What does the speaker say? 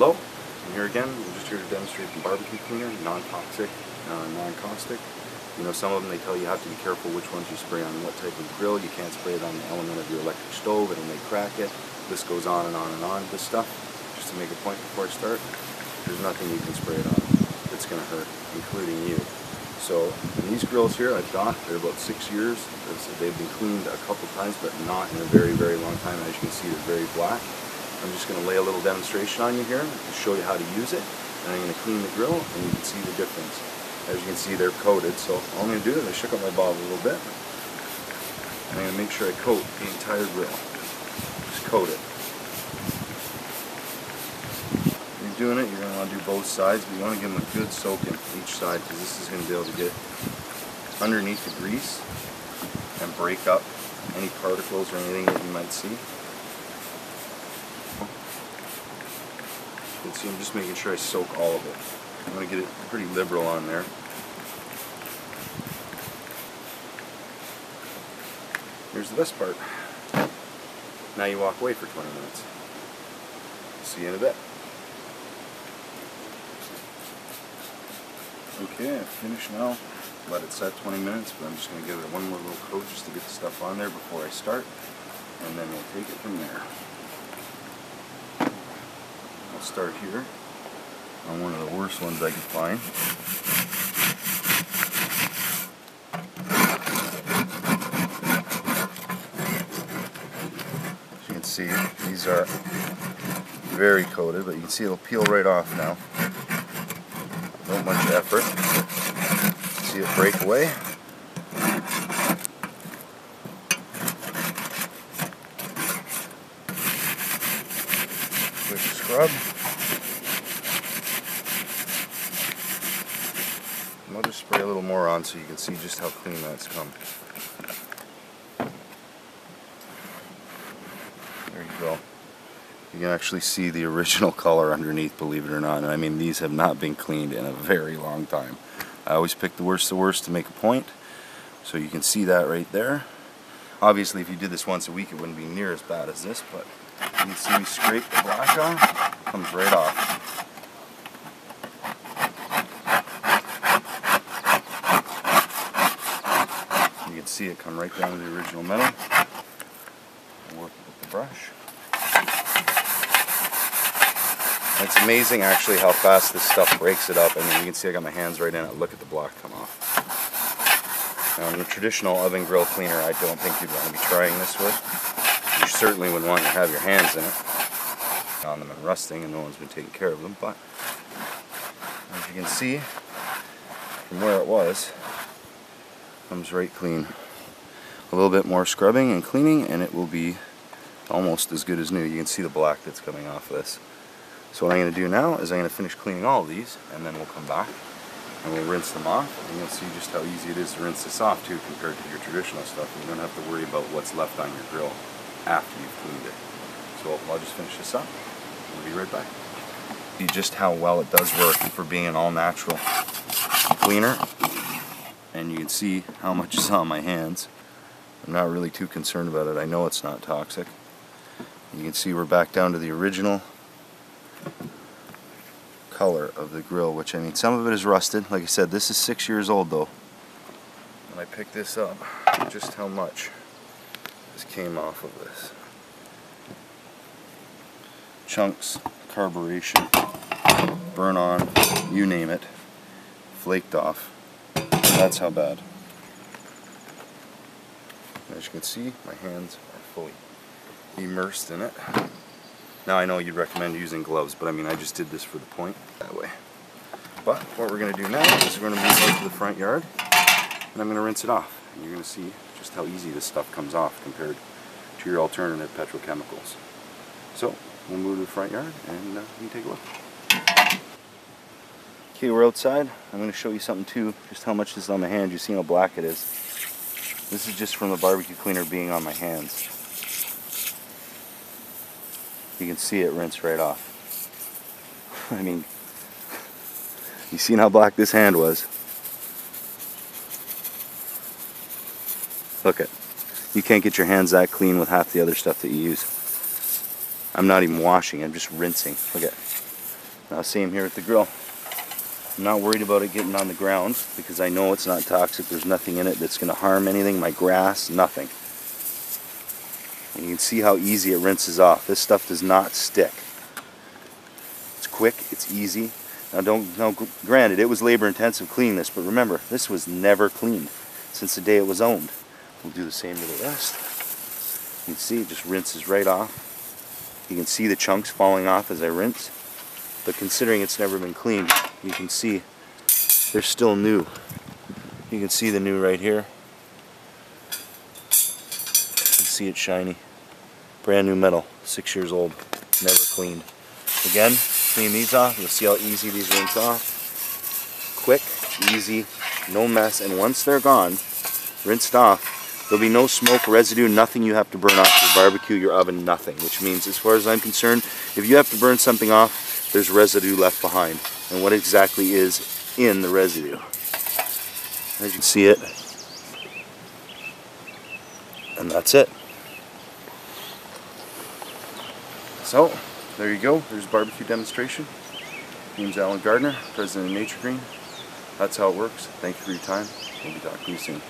Hello, I'm here again. I'm just here to demonstrate the barbecue cleaner, non-toxic, non-caustic. You know, some of them they tell you have to be careful which ones you spray on what type of grill. You can't spray it on the element of your electric stove, it'll make crack it. This goes on and on and on. This stuff, just to make a point before I start, there's nothing you can spray it on that's going to hurt, including you. So, these grills here I've got, they're about 6 years. They've been cleaned a couple times, but not in a very, very long time. As you can see, they're very black. I'm just going to lay a little demonstration on you here to show you how to use it, and I'm going to clean the grill and you can see the difference. As you can see, they're coated, so all I'm going to do is I shook up my bottle a little bit and I'm going to make sure I coat the entire grill. Just coat it. When you're doing it, you're going to want to do both sides, but you want to give them a good soak in each side because this is going to be able to get underneath the grease and break up any particles or anything that you might see. You can see I'm just making sure I soak all of it. I'm going to get it pretty liberal on there. Here's the best part. Now you walk away for 20 minutes. See you in a bit. Okay, I've finished now. Let it set 20 minutes, but I'm just going to give it one more little coat just to get the stuff on there before I start, and then we'll take it from there. Start here on one of the worst ones I could find. As you can see, these are very coated, but you can see it'll peel right off now. Not much effort. See it break away. Quick scrub. I'll just spray a little more on so you can see just how clean that's come. There you go. You can actually see the original color underneath, believe it or not. And I mean, these have not been cleaned in a very long time. I always pick the worst to make a point. So you can see that right there. Obviously, if you did this once a week, it wouldn't be near as bad as this, but you can see me scrape the black off. It comes right off. You can see it come right down to the original metal. I'll work with the brush. It's amazing actually how fast this stuff breaks it up. I mean, you can see I got my hands right in it. Look at the black come off. Now, in a traditional oven grill cleaner, I don't think you'd want to be trying this with. You certainly wouldn't want to have your hands in it on them and rusting, and no one's been taking care of them. But as you can see from where it was, comes right clean. A little bit more scrubbing and cleaning and it will be almost as good as new. You can see the black that's coming off of this. So what I'm going to do now is I'm going to finish cleaning all of these, and then we'll come back and we'll rinse them off, and you'll see just how easy it is to rinse this off too compared to your traditional stuff. You don't have to worry about what's left on your grill after you've cleaned it. So I'll just finish this up. We'll be right back. See just how well it does work for being an all-natural cleaner. And you can see how much is on my hands. I'm not really too concerned about it. I know it's not toxic. You can see we're back down to the original color of the grill, which I mean, some of it is rusted. Like I said, this is 6 years old though. When I picked this up, just how much this came off of this. Chunks, carburation, burn on, you name it, flaked off. That's how bad. As you can see, my hands are fully immersed in it. Now I know you'd recommend using gloves, but I mean I just did this for the point that way. But what we're going to do now is we're going to move out to the front yard and I'm going to rinse it off. And you're going to see just how easy this stuff comes off compared to your alternative petrochemicals. So we'll move to the front yard and you can take a look. Okay, we're outside. I'm going to show you something too, just how much this is on my hand. You see how black it is. This is just from the barbecue cleaner being on my hands. You can see it rinse right off. I mean, you seen how black this hand was. Look it. You can't get your hands that clean with half the other stuff that you use. I'm not even washing, I'm just rinsing. Look at. Now same here with the grill. I'm not worried about it getting on the ground because I know it's not toxic. There's nothing in it that's going to harm anything, my grass, nothing. And you can see how easy it rinses off. This stuff does not stick. It's quick, it's easy. Now granted, it was labor intensive cleaning this, but remember, this was never cleaned since the day it was owned. We'll do the same to the rest. You can see it just rinses right off. You can see the chunks falling off as I rinse. But considering it's never been cleaned, you can see they're still new. You can see the new right here. You can see it's shiny. Brand new metal, 6 years old, never cleaned. Again, clean these off, you'll see how easy these rinse off. Quick, easy, no mess, and once they're gone, rinsed off, there'll be no smoke, residue, nothing you have to burn off your barbecue, your oven, nothing. Which means, as far as I'm concerned, if you have to burn something off, there's residue left behind. And what exactly is in the residue? As you can see it, and that's it. So, there you go. There's a barbecue demonstration. My name's Alan Gardner, President of Nature Green. That's how it works. Thank you for your time. We'll be talking to you soon.